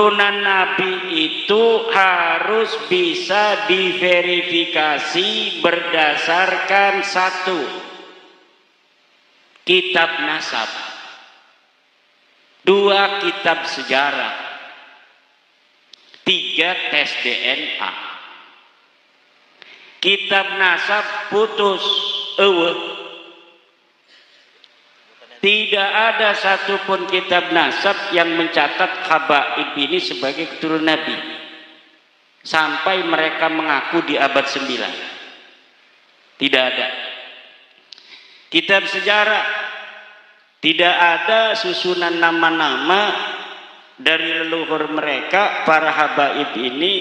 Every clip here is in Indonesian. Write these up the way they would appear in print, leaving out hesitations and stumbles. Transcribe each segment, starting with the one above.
keturunan Nabi itu harus bisa diverifikasi berdasarkan satu, kitab nasab, dua, kitab sejarah, tiga, tes DNA. Kitab nasab putus, tidak ada satupun kitab nasab yang mencatat Habaib ini sebagai keturunan Nabi sampai mereka mengaku di abad 9. Tidak ada. Kitab sejarah tidak ada susunan nama-nama dari leluhur mereka para Habaib ini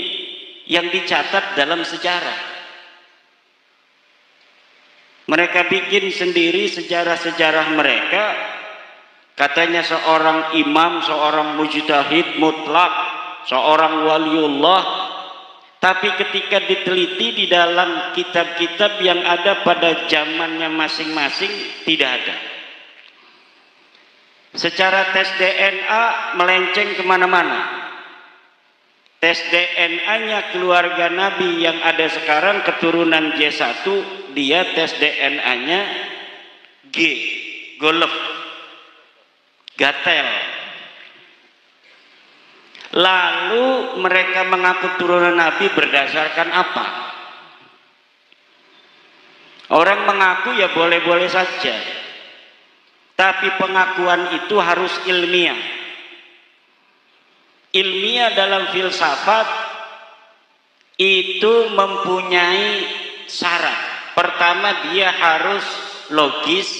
yang dicatat dalam sejarah. Mereka bikin sendiri sejarah-sejarah mereka. Katanya seorang imam, seorang mujtahid mutlak, seorang waliullah. Tapi ketika diteliti di dalam kitab-kitab yang ada pada zamannya masing-masing, tidak ada. Secara tes DNA melenceng kemana-mana. Tes DNA-nya keluarga Nabi yang ada sekarang keturunan J1, dia tes DNA-nya G, golf, gatel. Lalu mereka mengaku turunan Nabi berdasarkan apa? Orang mengaku ya boleh-boleh saja, tapi pengakuan itu harus ilmiah. Ilmiah dalam filsafat itu mempunyai syarat. Pertama, dia harus logis,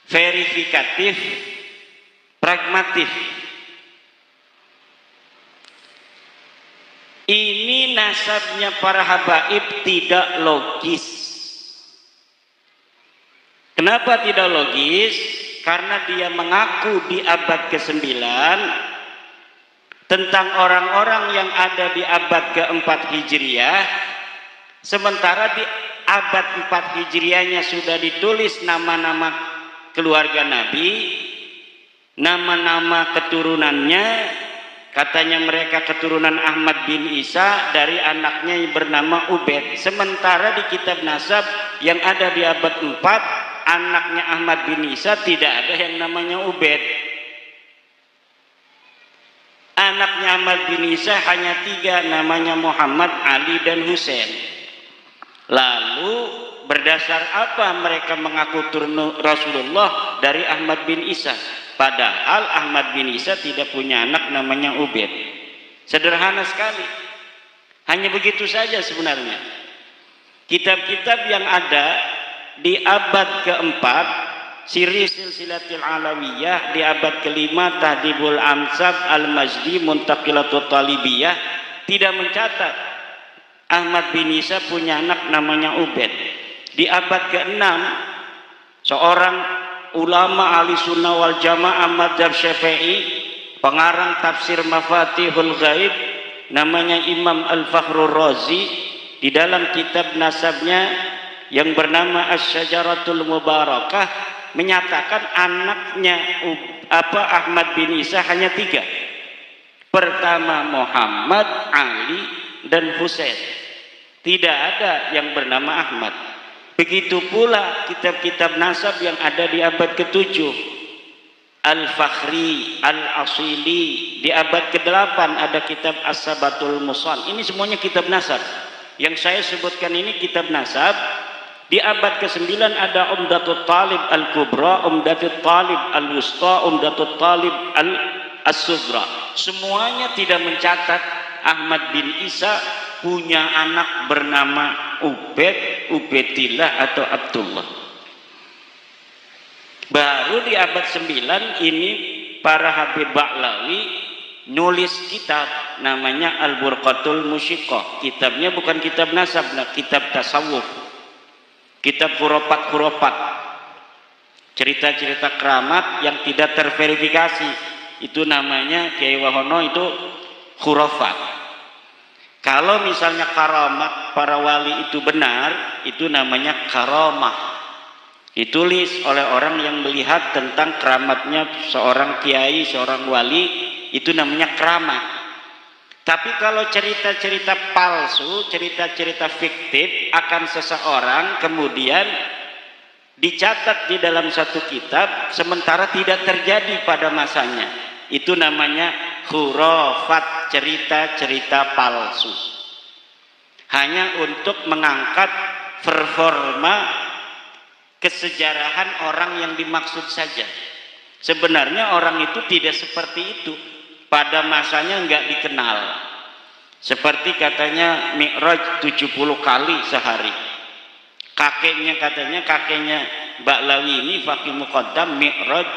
verifikatif, pragmatif. Ini nasabnya para habaib tidak logis. Kenapa tidak logis? Karena dia mengaku di abad ke-9 tentang orang-orang yang ada di abad ke-4 Hijriah, sementara di abad 4 Hijriahnya sudah ditulis nama-nama keluarga Nabi, nama-nama keturunannya. Katanya mereka keturunan Ahmad bin Isa dari anaknya yang bernama Ubaid. Sementara di kitab nasab yang ada di abad 4, anaknya Ahmad bin Isa tidak ada yang namanya Ubaid. Anaknya Ahmad bin Isa hanya 3, namanya Muhammad, Ali, dan Husain. Lalu berdasar apa mereka mengaku turun Rasulullah dari Ahmad bin Isa? Padahal Ahmad bin Isa tidak punya anak namanya Ubaid. Sederhana sekali. Hanya begitu saja sebenarnya. Kitab-kitab yang ada di abad keempat, Siri Silsilatil Alawiyah, di abad kelima Tahdibul Amsab Al-Majdi Muntaqilatul Talibiyah, tidak mencatat Ahmad bin Isa punya anak namanya Ubaid. Di abad ke-6 seorang ulama ahli sunnah wal jamaah madzhab Syafi'i, pengarang tafsir Mafatihul Ghaib, namanya Imam Al-Fakhrur Razi, di dalam kitab nasabnya yang bernama Asy-Syajaratul Mubarakah menyatakan anaknya Ahmad bin Isa hanya 3. Pertama Muhammad, Ali, dan Husain. Tidak ada yang bernama Ahmad. Begitu pula kitab-kitab nasab yang ada di abad ke-7. Al-Fakhri, Al-Asili. Di abad ke-8 ada kitab As-Sabatul Musal. Ini semuanya kitab nasab. Yang saya sebutkan ini kitab nasab. Di abad ke-9 ada Umdatul Talib Al-Kubra, Umdatul Talib Al-Wusta, Umdatul Talib As-Sughra. Semuanya tidak mencatat Ahmad bin Isa punya anak bernama Ubaid, Ubaidillah atau Abdullah. Baru di abad 9 ini para Habib Ba'lawi nulis kitab namanya Al-Burqatul Musyiqqah. Kitabnya bukan kitab nasab, kitab tasawuf, kitab khurafat-khurafat, cerita-cerita keramat yang tidak terverifikasi. Itu namanya Kiai Wahono, itu khurafat. Kalau misalnya karamat para wali itu benar, itu namanya karamah. Ditulis oleh orang yang melihat tentang keramatnya seorang kiai, seorang wali, itu namanya keramat. Tapi kalau cerita-cerita palsu, cerita-cerita fiktif akan seseorang kemudian dicatat di dalam satu kitab sementara tidak terjadi pada masanya, itu namanya khurafat, cerita-cerita palsu, hanya untuk mengangkat performa kesejarahan orang yang dimaksud saja. Sebenarnya orang itu tidak seperti itu, pada masanya enggak dikenal. Seperti katanya Mi'raj 70 kali sehari. Kakeknya Mbak Lawi ini Fakih Muqaddam Mi'raj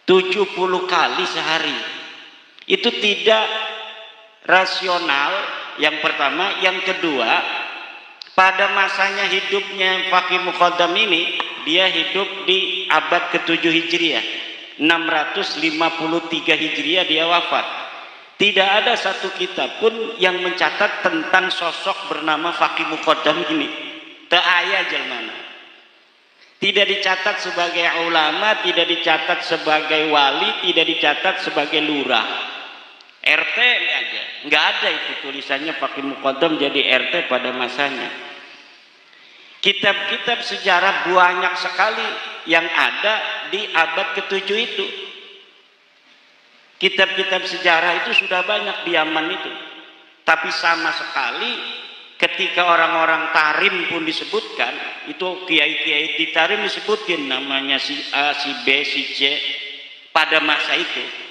70 kali sehari. Itu tidak rasional, yang pertama. Yang kedua, pada masanya hidupnya Fakih Muqaddam ini, dia hidup di abad ke-7 Hijriah, 653 Hijriah dia wafat. Tidak ada satu kitab pun yang mencatat tentang sosok bernama Fakih Muqaddam ini. Teu aya jelmana. Tidak dicatat sebagai ulama, tidak dicatat sebagai wali, tidak dicatat sebagai lurah. RT aja, nggak ada itu tulisannya Fakih Muqaddam jadi RT pada masanya. Kitab-kitab sejarah banyak sekali yang ada di abad ke-7 itu. Kitab-kitab sejarah itu sudah banyak di Yaman itu. Tapi sama sekali ketika orang-orang Tarim pun disebutkan, itu kiai-kiai di Tarim disebutkan namanya si A, si B, si C pada masa itu.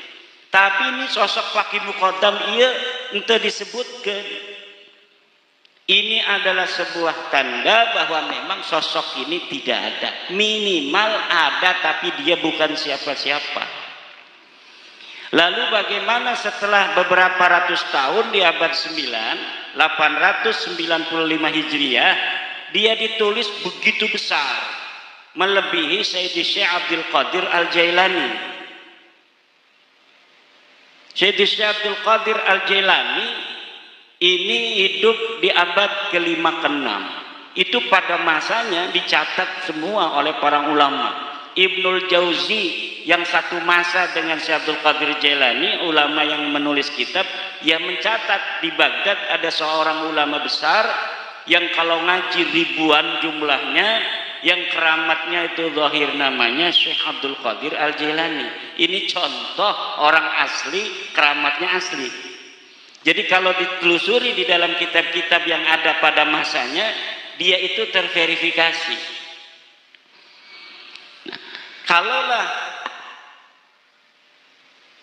Tapi ini sosok Fakih Muqaddam ia ente disebutkan. Ini adalah sebuah tanda bahwa memang sosok ini tidak ada. Minimal ada tapi dia bukan siapa-siapa. Lalu bagaimana setelah beberapa ratus tahun di abad 9, 895 Hijriah, dia ditulis begitu besar, melebihi Sayyidi Syekh Abdul Qadir Al-Jailani. Sayyidi Syekh Abdul Qadir Al-Jailani ini hidup di abad ke-5 ke-6. Itu pada masanya dicatat semua oleh para ulama. Ibnul Jauzi yang satu masa dengan Syekh Abdul Qadir Jailani, ulama yang menulis kitab, yang mencatat di Baghdad ada seorang ulama besar yang kalau ngaji ribuan jumlahnya, yang keramatnya itu zahir namanya Syekh Abdul Qadir Al-Jailani. Ini contoh orang asli, keramatnya asli. Jadi kalau ditelusuri di dalam kitab-kitab yang ada pada masanya, dia itu terverifikasi. Nah, kalaulah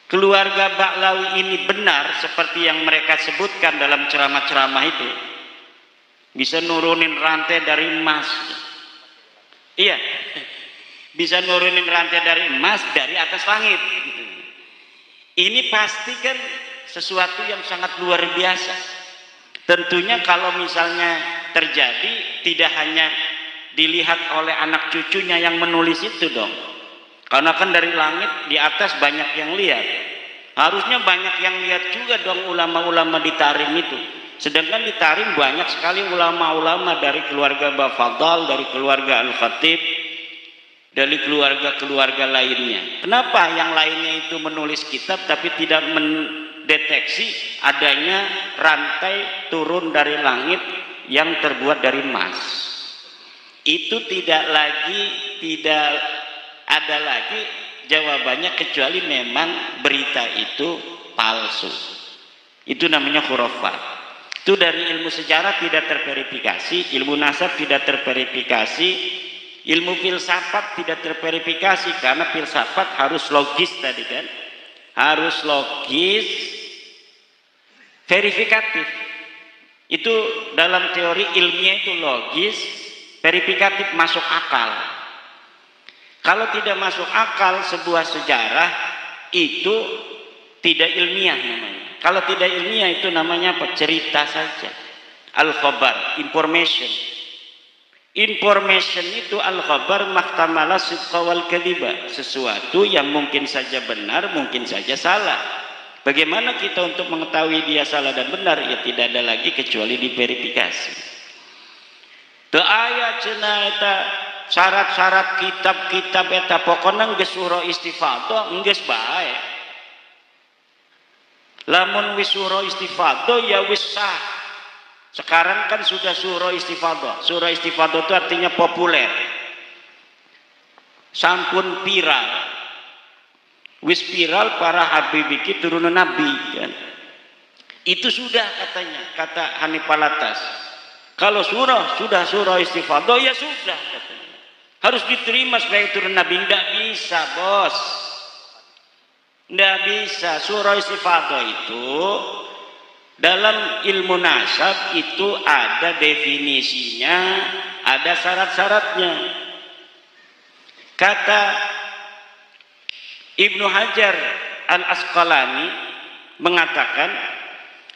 keluarga Ba'lawi ini benar seperti yang mereka sebutkan dalam ceramah-ceramah itu, bisa nurunin rantai dari emas. Iya, bisa nurunin rantai dari emas dari atas langit. Ini pasti kan sesuatu yang sangat luar biasa. Tentunya kalau misalnya terjadi, tidak hanya dilihat oleh anak cucunya yang menulis itu dong. Karena kan dari langit di atas banyak yang lihat. Harusnya banyak yang lihat juga dong ulama-ulama di Tarim itu. Sedangkan di Tarim banyak sekali ulama-ulama dari keluarga Bafadal, dari keluarga Al-Khatib, dari keluarga-keluarga lainnya. Kenapa yang lainnya itu menulis kitab tapi tidak mendeteksi adanya rantai turun dari langit yang terbuat dari emas? Itu tidak ada lagi jawabannya kecuali memang berita itu palsu. Itu namanya khurafat. Itu dari ilmu sejarah tidak terverifikasi, ilmu nasab tidak terverifikasi, ilmu filsafat tidak terverifikasi, karena filsafat harus logis tadi kan, harus logis, verifikatif. Itu dalam teori ilmiah itu logis, verifikatif, masuk akal. Kalau tidak masuk akal sebuah sejarah itu tidak ilmiah namanya. Kalau tidak ilmiah itu namanya apa? Cerita saja. Al-khabar, information. Information itu al-khabar mahtamala sidqa wal kadhiba, sesuatu yang mungkin saja benar, mungkin saja salah. Bagaimana kita untuk mengetahui dia salah dan benar? Ya tidak ada lagi kecuali diverifikasi. Teu aya cenah eta syarat-syarat kitab-kitab eta pokona geus suro istifadah geus bae. Lamun wis sura istifadah ya wis sah. Sekarang kan sudah sura istifadah. Sura istifadah itu artinya populer. Sampun viral. Wis viral para habib iki turunan nabi kan. Itu sudah katanya, kata Hanif Alatas. Kalau sudah surah istifadah ya sudah katanya. Harus diterima sebagai turun nabi. Nggak bisa bos. Nggak bisa. Surah istifadah itu dalam ilmu nasab itu ada definisinya, ada syarat-syaratnya. Kata Ibnu Hajar Al-Asqalani mengatakan,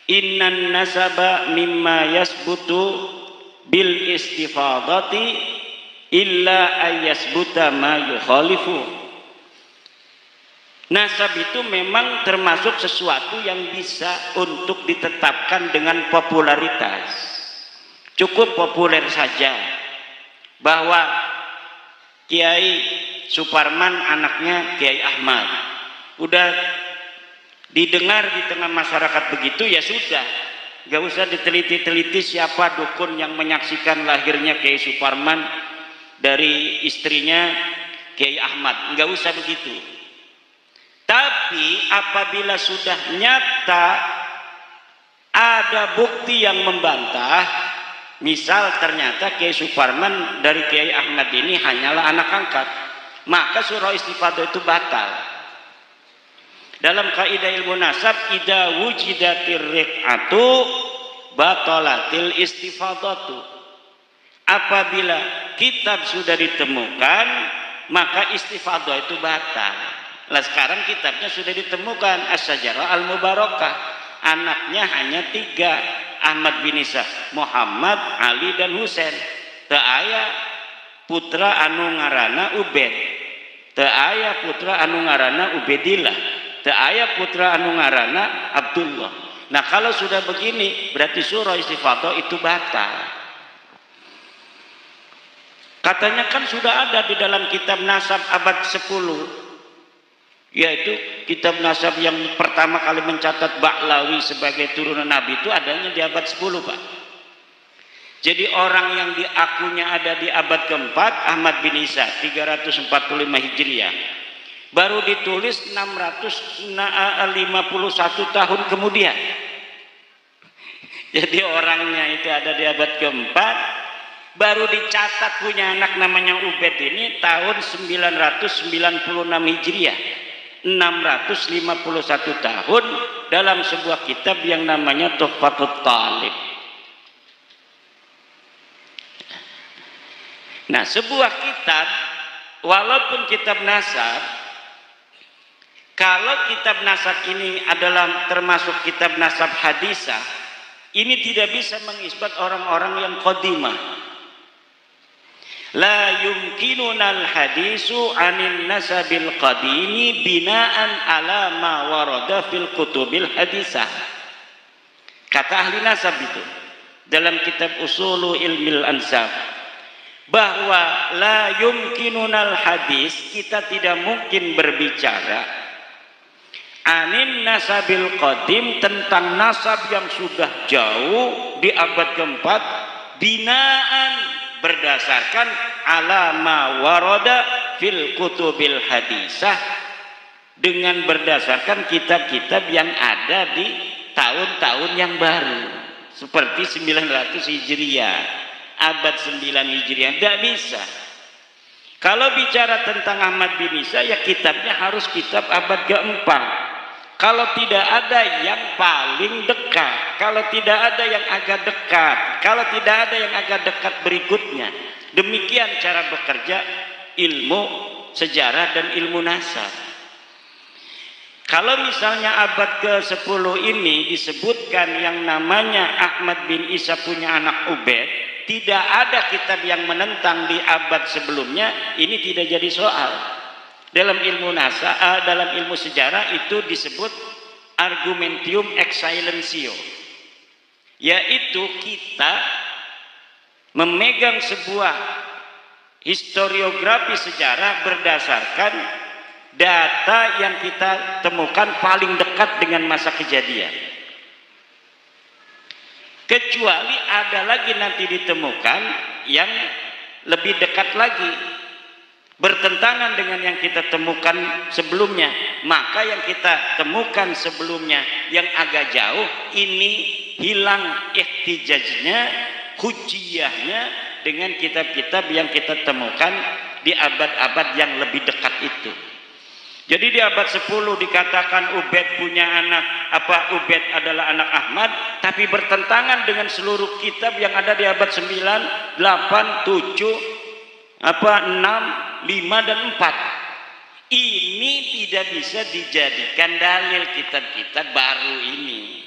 innan nasaba mimma yasbutu bil istifadati illa ayyasbuta ma yukhalifu. Nasab itu memang termasuk sesuatu yang bisa untuk ditetapkan dengan popularitas. Cukup populer saja bahwa Kiai Suparman anaknya Kiai Ahmad. Udah didengar di tengah masyarakat begitu ya sudah. Gak usah diteliti-teliti siapa dukun yang menyaksikan lahirnya Kiai Suparman dari istrinya Kiai Ahmad. Gak usah begitu. Tapi apabila sudah nyata ada bukti yang membantah, misal ternyata Kiai Suparman dari Kiai Ahmad ini hanyalah anak angkat, maka surah istifadah itu batal. Dalam kaidah ilmu nasab, idza wujidatir riqatu batalatil istifadatu. Apabila kitab sudah ditemukan, maka istifadah itu batal. Lah sekarang kitabnya sudah ditemukan, As-Sajarah Al-Mubarakah. Anaknya hanya 3, Ahmad bin Isa, Muhammad, Ali dan Husain. Teu aya putra anu ngaranna Ubed. Teu aya putra anu ngaranna Ubedillah. Teu aya putra anu ngaranna Abdullah. Nah, kalau sudah begini berarti surah istifadah itu batal. Katanya kan sudah ada di dalam kitab nasab abad 10. Yaitu kitab nasab yang pertama kali mencatat Ba'lawi sebagai turunan Nabi itu adanya di abad 10 Pak. Jadi orang yang diakunya ada di abad keempat, Ahmad bin Isa 345 Hijriah, baru ditulis 651 tahun kemudian. Jadi orangnya itu ada di abad keempat, baru dicatat punya anak namanya Ubed ini tahun 996 Hijriah. 651 tahun dalam sebuah kitab yang namanya Tuhfatut Talib. Nah, sebuah kitab walaupun kitab nasab, kalau kitab nasab ini adalah termasuk kitab nasab hadisah, ini tidak bisa mengisbat orang-orang yang qadimah. La yumkinunal hadisu anin nasabil qadimi binaan ala ma warada fil kutubil hadisah. Kata ahli nasab itu dalam kitab Usulu Ilmil Ansab, bahwa la yumkinunal hadis, kita tidak mungkin berbicara anin nasabil qadim, tentang nasab yang sudah jauh di abad keempat, binaan berdasarkan alama waroda fil kutubil hadisah, dengan berdasarkan kitab-kitab yang ada di tahun-tahun yang baru seperti 900 Hijriah, abad 9 Hijriah. Tidak bisa. Kalau bicara tentang Ahmad bin Isa ya kitabnya harus kitab abad keempat. Kalau tidak ada yang paling dekat, kalau tidak ada yang agak dekat, kalau tidak ada yang agak dekat berikutnya. Demikian cara bekerja ilmu sejarah dan ilmu nasab. Kalau misalnya abad ke-10 ini disebutkan yang namanya Ahmad bin Isa punya anak Ubed, tidak ada kitab yang menentang di abad sebelumnya, ini tidak jadi soal. Dalam ilmu nasab, dalam ilmu sejarah itu disebut argumentium ex silentio, yaitu kita memegang sebuah historiografi sejarah berdasarkan data yang kita temukan paling dekat dengan masa kejadian. Kecuali ada lagi nanti ditemukan yang lebih dekat lagi, bertentangan dengan yang kita temukan sebelumnya. Maka yang kita temukan sebelumnya yang agak jauh ini hilang ihtijajnya, hujiyahnya dengan kitab-kitab yang kita temukan di abad-abad yang lebih dekat itu. Jadi di abad 10 dikatakan Ubaid punya anak, Ubaid adalah anak Ahmad, tapi bertentangan dengan seluruh kitab yang ada di abad 9, 8, 7, 6, 5 dan 4. Ini tidak bisa dijadikan dalil kitab-kitab baru ini.